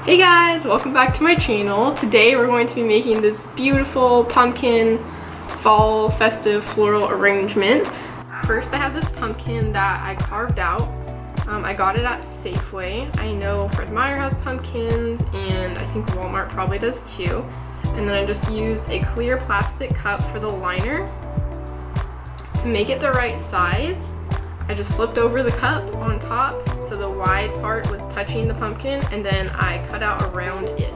Hey guys, welcome back to my channel. Today we're going to be making this beautiful pumpkin fall festive floral arrangement. First I have this pumpkin that I carved out. I got it at Safeway. I know Fred Meyer has pumpkins and I think Walmart probably does too. And then I just used a clear plastic cup for the liner. To make it the right size, I just flipped over the cup on top so the wide part was touching the pumpkin, and then I cut out around it.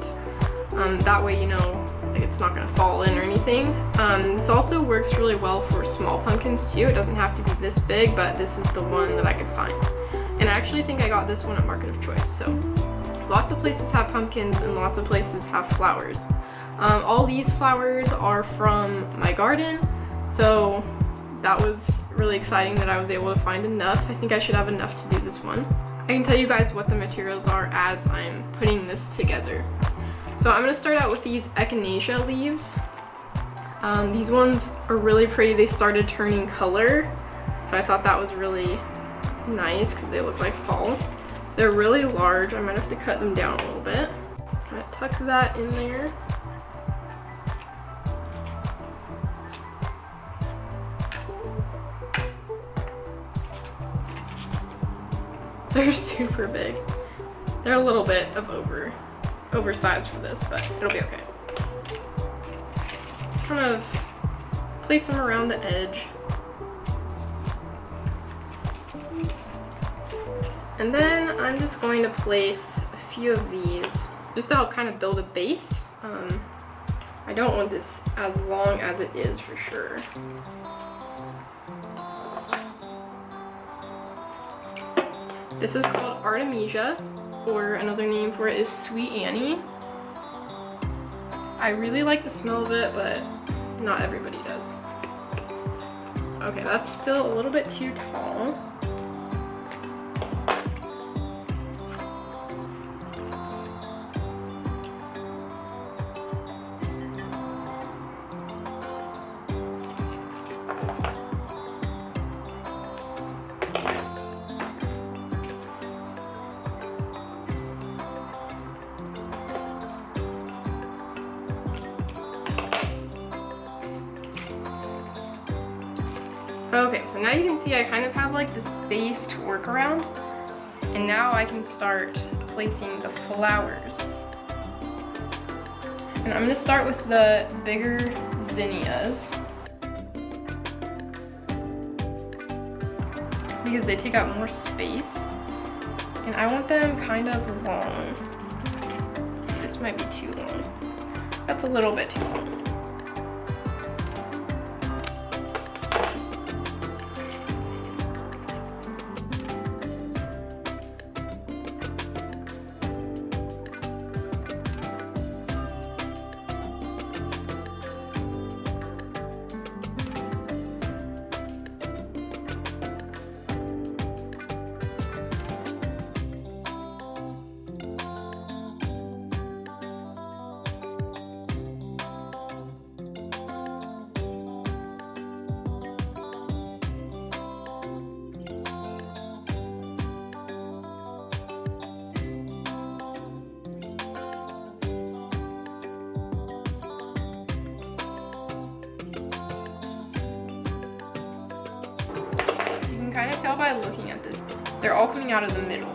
That way, you know, like it's not gonna fall in or anything. This also works really well for small pumpkins too. It doesn't have to be this big, but this is the one that I could find. And I actually think I got this one at Market of Choice. So lots of places have pumpkins and lots of places have flowers. All these flowers are from my garden, so that was really exciting that I was able to find enough. I think I should have enough to do this one. I can tell you guys what the materials are as I'm putting this together. So I'm gonna start out with these echinacea leaves. These ones are really pretty. They started turning color, so I thought that was really nice because they look like fall. They're really large. I might have to cut them down a little bit. Just kind of tuck that in there. They're super big. They're a little bit of oversized for this, but it'll be okay. Just kind of place them around the edge. And then I'm just going to place a few of these just to help kind of build a base. I don't want this as long as it is for sure. This is called Artemisia, or another name for it is Sweet Annie. I really like the smell of it, but not everybody does. Okay, that's still a little bit too tall. Okay, so now you can see I kind of have like this base to work around, and now I can start placing the flowers. And I'm gonna start with the bigger zinnias because they take up more space, and I want them kind of long. This might be too long. That's a little bit too long. Kind of tell by looking at this, they're all coming out of the middle.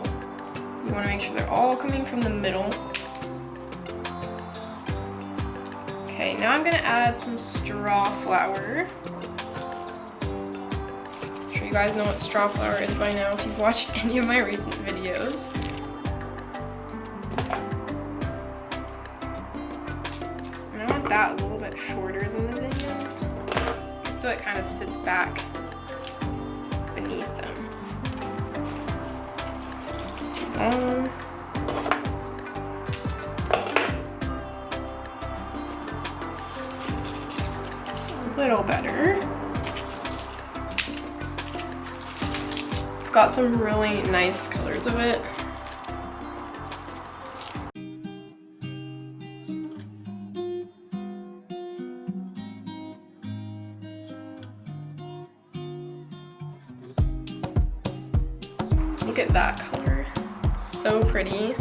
You want to make sure they're all coming from the middle. Okay, now I'm going to add some straw flower. I'm sure you guys know what straw flower is by now if you've watched any of my recent videos. And I want that a little bit shorter than the zinnias, just so it kind of sits back beneath them. It's too long. Just a little better. Got some really nice colors of it. Look at that color. It's so pretty.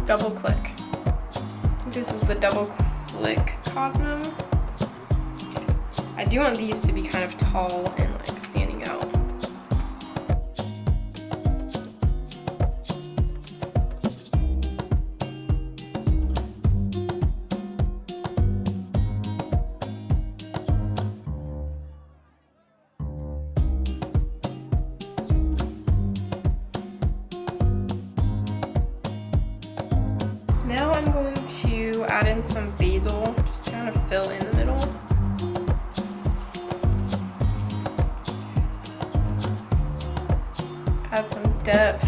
double click. This is the double click Cosmo. I do want these to be kind of tall and like standing out. Now I'm going to add in some basil, just to kind of fill in the middle. Add some depth.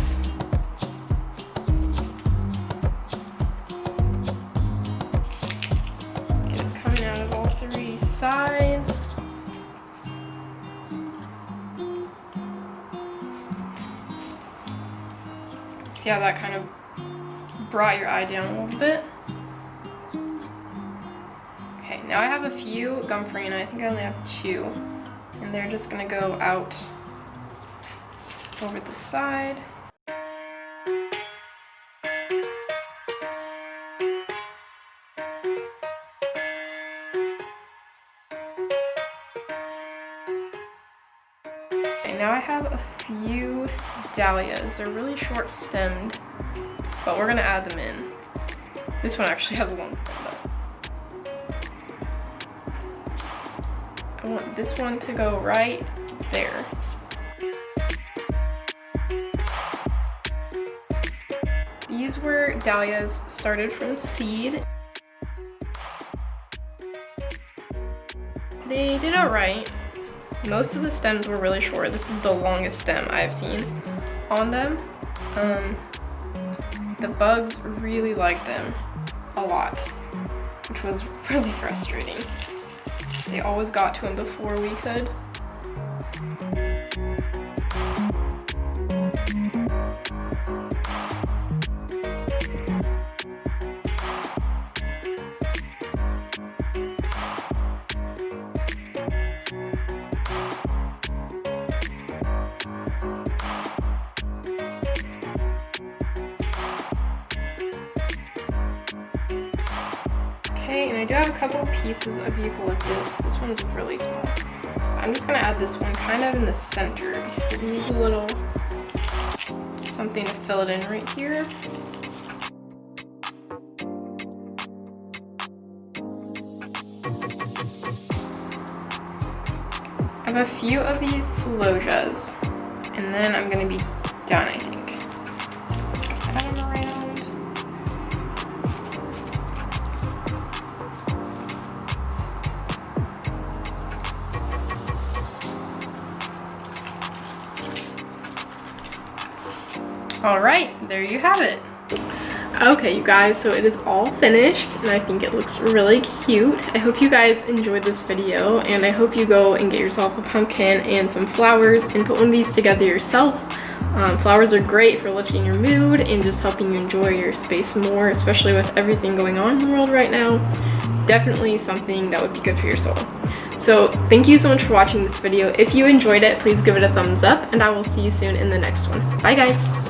Get it coming out of all three sides. See how that kind of brought your eye down a little bit. Okay, now I have a few gum free, and I think I only have 2, and they're just gonna go out over the side. Okay, now I have a few dahlias. They're really short stemmed, but we're gonna add them in. This one actually has a long stem though. I want this one to go right there. These were dahlias started from seed. They did alright. Most of the stems were really short. This is the longest stem I've seen on them. The bugs really liked them a lot, which was really frustrating. They always got to them before we could. Okay, and I do have a couple pieces of eucalyptus. This one's really small. I'm just gonna add this one kind of in the center because it needs a little something to fill it in right here. I have a few of these celojas, and then I'm gonna be done, I think. Just gonna add them around. All right, there you have it. Okay, you guys, so it is all finished, and I think it looks really cute. I hope you guys enjoyed this video, and I hope you go and get yourself a pumpkin and some flowers and put one of these together yourself. Flowers are great for lifting your mood and just helping you enjoy your space more, especially with everything going on in the world right now. Definitely something that would be good for your soul. So thank you so much for watching this video. If you enjoyed it, please give it a thumbs up, and I will see you soon in the next one. Bye guys!